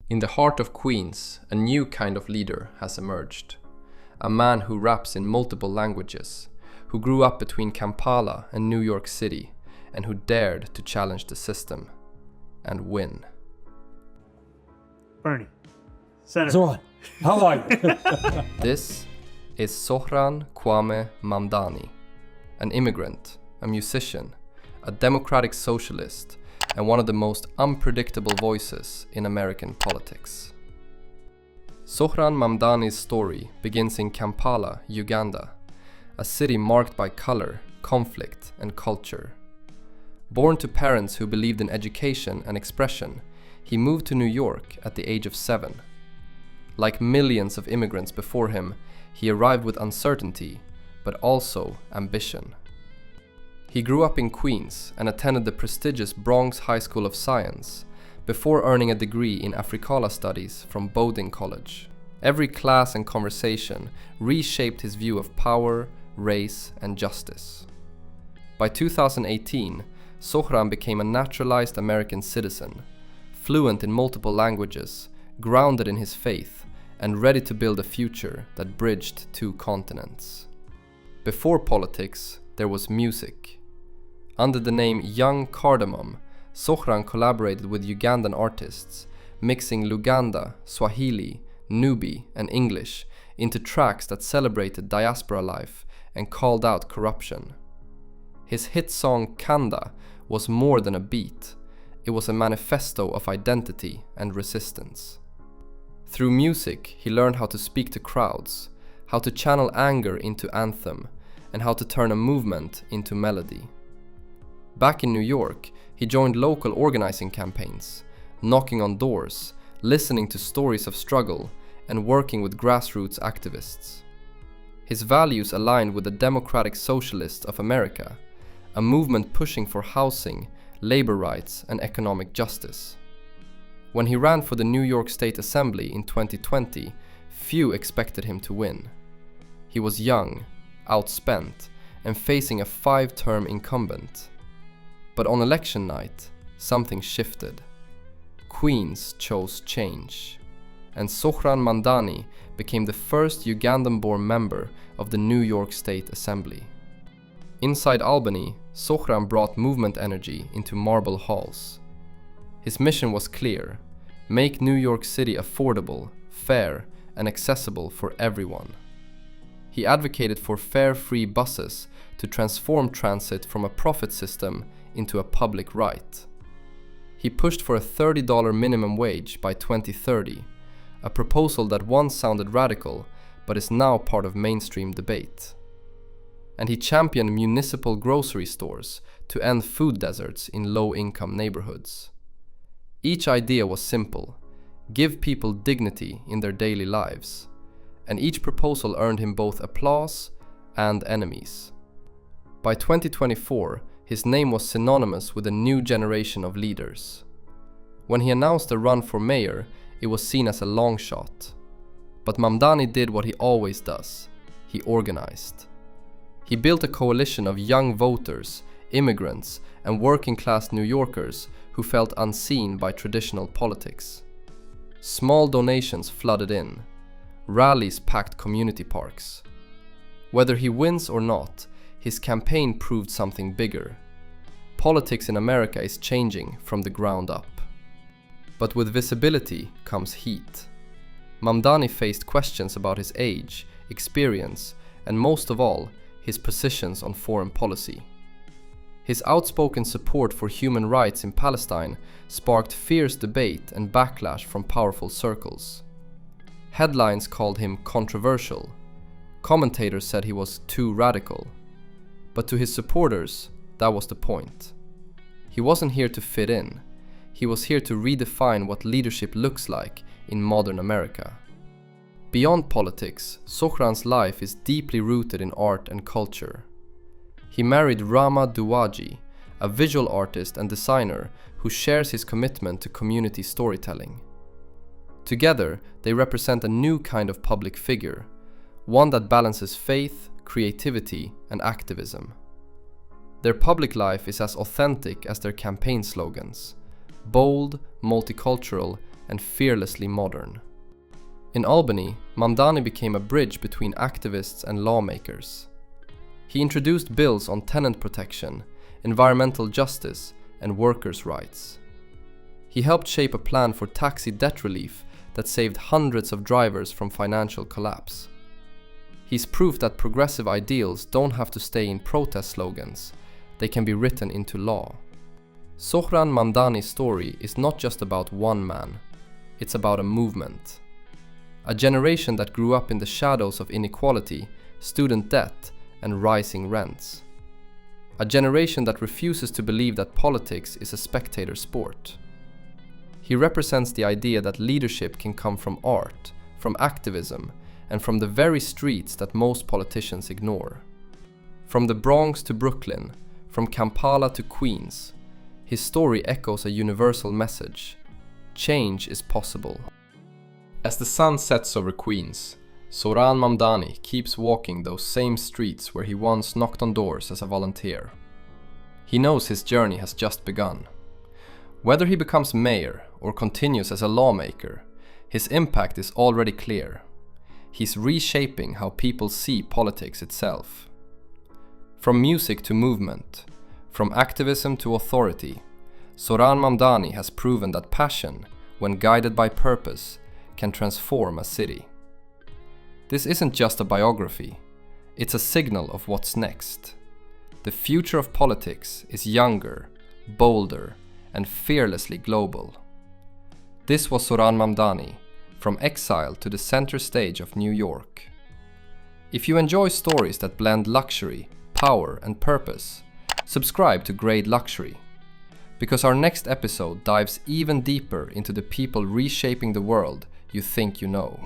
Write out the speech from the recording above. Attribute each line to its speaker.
Speaker 1: In the heart of Queens, a new kind of leader has emerged. A man who raps in multiple languages, who grew up between Kampala and New York City, and who dared to challenge the system and win.
Speaker 2: Bernie, Senator.
Speaker 3: Zohran, how are you?
Speaker 1: This is Zohran Kwame Mamdani, an immigrant, a musician, a democratic socialist, and one of the most unpredictable voices in American politics. Zohran Mamdani's story begins in Kampala, Uganda, a city marked by color, conflict, and culture. Born to parents who believed in education and expression, he moved to New York at the age of 7. Like millions of immigrants before him, he arrived with uncertainty, but also ambition. He grew up in Queens and attended the prestigious Bronx High School of Science, before earning a degree in Africana Studies from Bowdoin College. Every class and conversation reshaped his view of power, race, and justice. By 2018, Zohran became a naturalized American citizen, fluent in multiple languages, grounded in his faith, and ready to build a future that bridged 2 continents. Before politics, there was music. Under the name Young Cardamom, Zohran collaborated with Ugandan artists, mixing Luganda, Swahili, Nubi, and English into tracks that celebrated diaspora life and called out corruption. His hit song Kanda was more than a beat, it was a manifesto of identity and resistance. Through music, he learned how to speak to crowds, how to channel anger into anthem, and how to turn a movement into melody. Back in New York, he joined local organizing campaigns, knocking on doors, listening to stories of struggle, and working with grassroots activists. His values aligned with the Democratic Socialists of America, a movement pushing for housing, labor rights, and economic justice. When he ran for the New York State Assembly in 2020, few expected him to win. He was young, outspent, and facing a 5-term incumbent. But on election night, something shifted. Queens chose change, and Zohran Mamdani became the first Ugandan-born member of the New York State Assembly. Inside Albany, Zohran brought movement energy into marble halls. His mission was clear: make New York City affordable, fair, and accessible for everyone. He advocated for fare-free buses to transform transit from a profit system into a public right. He pushed for a $30 minimum wage by 2030, a proposal that once sounded radical but is now part of mainstream debate. And he championed municipal grocery stores to end food deserts in low-income neighborhoods. Each idea was simple: give people dignity in their daily lives. And each proposal earned him both applause and enemies. By 2024, his name was synonymous with a new generation of leaders. When he announced a run for mayor, it was seen as a long shot. But Mamdani did what he always does: he organized. He built a coalition of young voters, immigrants, and working-class New Yorkers who felt unseen by traditional politics. Small donations flooded in. Rallies packed community parks. Whether he wins or not, his campaign proved something bigger. Politics in America is changing from the ground up. But with visibility comes heat. Mamdani faced questions about his age, experience, and most of all, his positions on foreign policy. His outspoken support for human rights in Palestine sparked fierce debate and backlash from powerful circles. Headlines called him controversial. Commentators said he was too radical. But to his supporters, that was the point. He wasn't here to fit in. He was here to redefine what leadership looks like in modern America. Beyond politics, Zohran's life is deeply rooted in art and culture. He married Rama Duwaji, a visual artist and designer who shares his commitment to community storytelling. Together, they represent a new kind of public figure, one that balances faith, creativity, and activism. Their public life is as authentic as their campaign slogans: bold, multicultural, and fearlessly modern. In Albany, Mamdani became a bridge between activists and lawmakers. He introduced bills on tenant protection, environmental justice, and workers' rights. He helped shape a plan for taxi debt relief that saved hundreds of drivers from financial collapse. He's proof that progressive ideals don't have to stay in protest slogans, they can be written into law. Zohran Mamdani's story is not just about one man, it's about a movement. A generation that grew up in the shadows of inequality, student debt, and rising rents. A generation that refuses to believe that politics is a spectator sport. He represents the idea that leadership can come from art, from activism, and from the very streets that most politicians ignore. From the Bronx to Brooklyn, from Kampala to Queens, his story echoes a universal message: change is possible. As the sun sets over Queens, Zohran Mamdani keeps walking those same streets where he once knocked on doors as a volunteer. He knows his journey has just begun. Whether he becomes mayor or continues as a lawmaker, his impact is already clear. He's reshaping how people see politics itself. From music to movement, from activism to authority, Zohran Mamdani has proven that passion, when guided by purpose, can transform a city. This isn't just a biography, it's a signal of what's next. The future of politics is younger, bolder, and fearlessly global. This was Zohran Mamdani, from exile to the center stage of New York. If you enjoy stories that blend luxury, power, and purpose, subscribe to Great Luxury, because our next episode dives even deeper into the people reshaping the world you think you know.